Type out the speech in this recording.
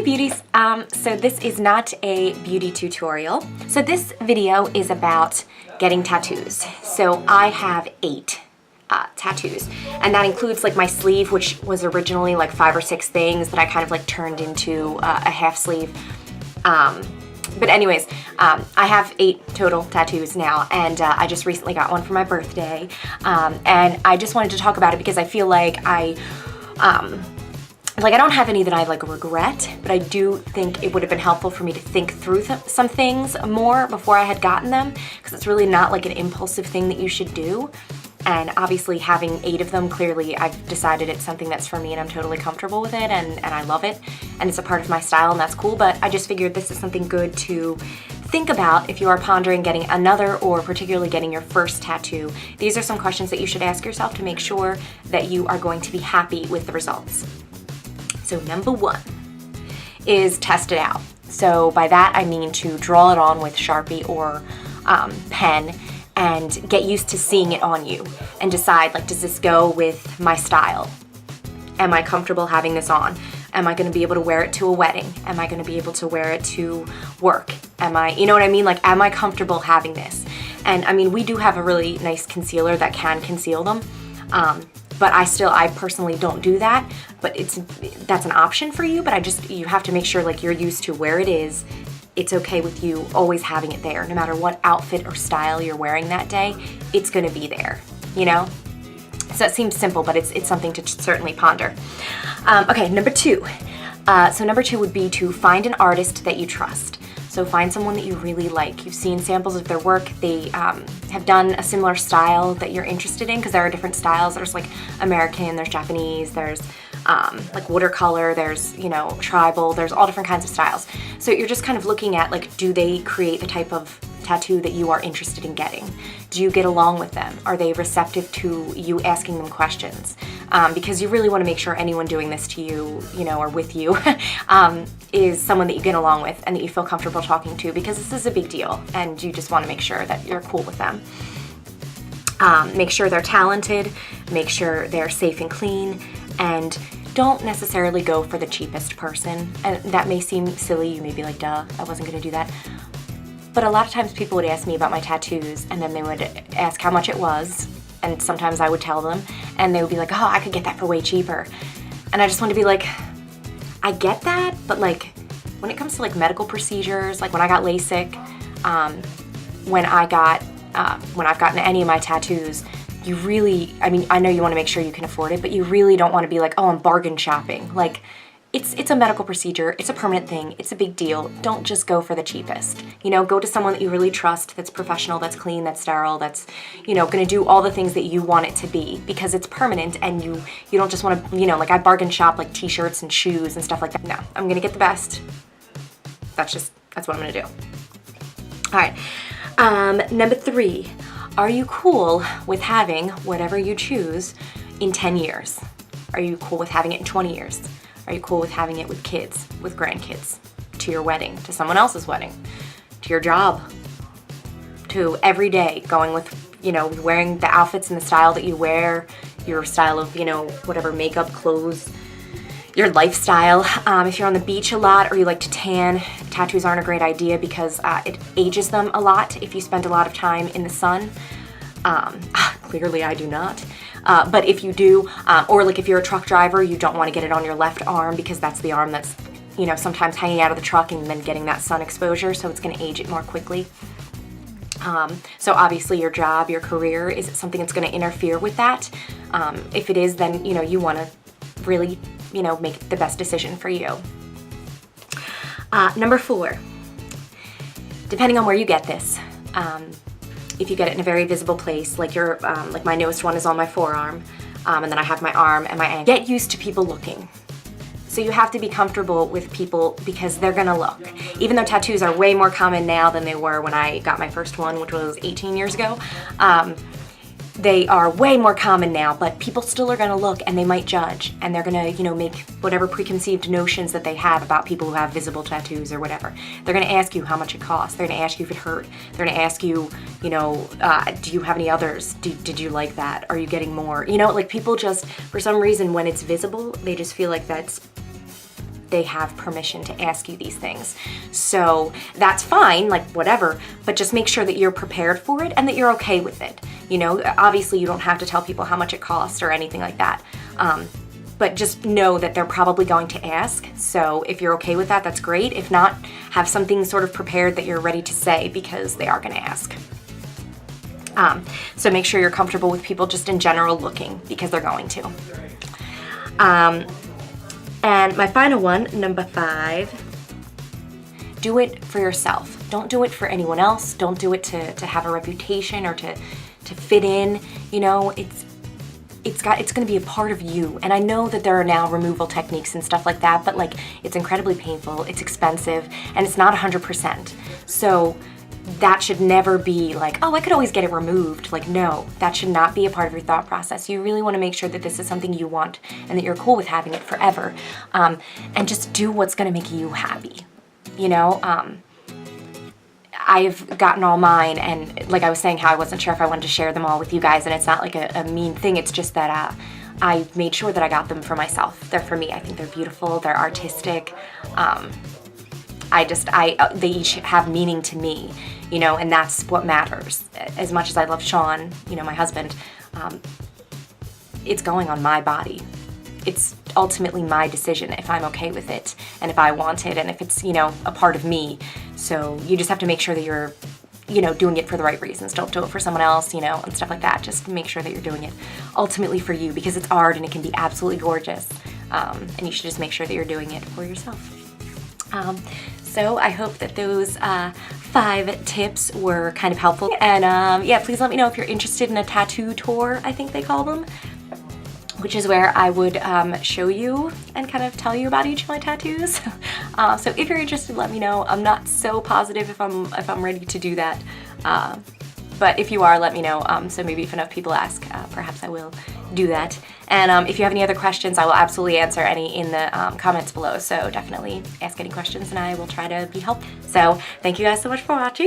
Hey beauties, so this is not a beauty tutorial. So this video is about getting tattoos. So I have 8 tattoos, and that includes like my sleeve, which was originally like 5 or 6 things that I kind of like turned into a half sleeve. But anyways, I have 8 total tattoos now, and I just recently got one for my birthday, and I just wanted to talk about it because I feel like I don't have any that I like regret, but I do think it would have been helpful for me to think through some things more before I had gotten them, because it's really not like an impulsive thing that you should do. And obviously having 8 of them, clearly I've decided it's something that's for me and I'm totally comfortable with it, and I love it, and it's a part of my style, and that's cool. But I just figured this is something good to think about if you are pondering getting another, or particularly getting your first tattoo. These are some questions that you should ask yourself to make sure that you are going to be happy with the results. So number 1 is test it out. So by that I mean to draw it on with Sharpie or pen and get used to seeing it on you and decide, like, does this go with my style? Am I comfortable having this on? Am I going to be able to wear it to a wedding? Am I going to be able to wear it to work? Am I, you know what I mean? Like, am I comfortable having this? And I mean, we do have a really nice concealer that can conceal them. But I personally don't do that, but that's an option for you, but you have to make sure like you're used to where it is. It's okay with you always having it there, no matter what outfit or style you're wearing that day, it's gonna be there, you know? So it seems simple, but it's something to certainly ponder. Okay, number 2. So number 2 would be to find an artist that you trust. So find someone that you really like. You've seen samples of their work. They have done a similar style that you're interested in, because there are different styles. There's like American, there's Japanese, there's like watercolor, there's, you know, tribal, there's all different kinds of styles. So you're just kind of looking at, like, do they create the type of tattoo that you are interested in getting? Do you get along with them? Are they receptive to you asking them questions? Because you really want to make sure anyone doing this to you, you know, or with you, is someone that you get along with and that you feel comfortable talking to, because this is a big deal and you just want to make sure that you're cool with them. Make sure they're talented, make sure they're safe and clean, and don't necessarily go for the cheapest person. And that may seem silly, you may be like, duh, I wasn't gonna do that. But a lot of times people would ask me about my tattoos, and then they would ask how much it was, and sometimes I would tell them, and they would be like, oh, I could get that for way cheaper. And I just want to be like, I get that, but like, when it comes to like medical procedures, like when I got LASIK, when I've gotten any of my tattoos, you really, I mean, I know you want to make sure you can afford it, but you really don't want to be like, oh, I'm bargain shopping. Like, it's a medical procedure, it's a permanent thing, it's a big deal. Don't just go for the cheapest. You know, go to someone that you really trust, that's professional, that's clean, that's sterile, that's, you know, gonna do all the things that you want it to be, because it's permanent, and you don't just want to, you know, like I bargain shop like t-shirts and shoes and stuff like that. No, I'm gonna get the best. That's what I'm gonna do. All right, number 3, are you cool with having whatever you choose in 10 years? Are you cool with having it in 20 years? Are you cool with having it with kids, with grandkids, to your wedding, to someone else's wedding, to your job, to every day, going with, you know, wearing the outfits and the style that you wear, your style of, you know, whatever makeup, clothes, your lifestyle. If you're on the beach a lot or you like to tan, tattoos aren't a great idea because it ages them a lot if you spend a lot of time in the sun. Clearly I do not. But if you do, or like if you're a truck driver, you don't want to get it on your left arm, because that's the arm that's, you know, sometimes hanging out of the truck and then getting that sun exposure, so it's going to age it more quickly. So obviously your job, your career, is it something that's going to interfere with that? If it is, then, you know, you want to really, you know, make the best decision for you. Number 4, depending on where you get this, if you get it in a very visible place, like like my newest one is on my forearm, and then I have my arm and my ankle. Get used to people looking. So you have to be comfortable with people, because they're gonna look. Even though tattoos are way more common now than they were when I got my first one, which was 18 years ago, they are way more common now, but people still are gonna look, and they might judge, and they're gonna, you know, make whatever preconceived notions that they have about people who have visible tattoos or whatever. They're gonna ask you how much it costs. They're gonna ask you if it hurt. They're gonna ask you, you know, do you have any others? Did you like that? Are you getting more? You know, like, people just, for some reason, when it's visible, they just feel like that's they have permission to ask you these things. So that's fine, like whatever, but just make sure that you're prepared for it and that you're okay with it. You know, obviously you don't have to tell people how much it costs or anything like that. But just know that they're probably going to ask. So if you're okay with that, that's great. If not, have something sort of prepared that you're ready to say because they are going to ask. So make sure you're comfortable with people just in general looking because they're going to. And my final one, number 5, do it for yourself. Don't do it for anyone else. Don't do it to have a reputation or to fit in. You know, it's going to be a part of you. And I know that there are now removal techniques and stuff like that, but like it's incredibly painful, it's expensive, and it's not 100%. So that should never be like, oh, I could always get it removed. Like, no, that should not be a part of your thought process. You really want to make sure that this is something you want and that you're cool with having it forever. And just do what's going to make you happy. You know, I've gotten all mine, and like I was saying, how I wasn't sure if I wanted to share them all with you guys, and it's not like a mean thing. It's just that I made sure that I got them for myself. They're for me. I think they're beautiful. They're artistic. They each have meaning to me, you know, and that's what matters. As much as I love Sean, you know, my husband, it's going on my body. It's ultimately my decision if I'm okay with it and if I want it and if it's, you know, a part of me. So you just have to make sure that you're, you know, doing it for the right reasons. Don't do it for someone else, you know, and stuff like that. Just make sure that you're doing it ultimately for you because it's art and it can be absolutely gorgeous. And you should just make sure that you're doing it for yourself. So I hope that those 5 tips were kind of helpful. And yeah, please let me know if you're interested in a tattoo tour, I think they call them, which is where I would show you and kind of tell you about each of my tattoos. So if you're interested, let me know. I'm not so positive if I'm ready to do that. But if you are, let me know. So maybe if enough people ask, perhaps I will do that. And if you have any other questions, I will absolutely answer any in the comments below. So definitely ask any questions and I will try to be helpful. So thank you guys so much for watching.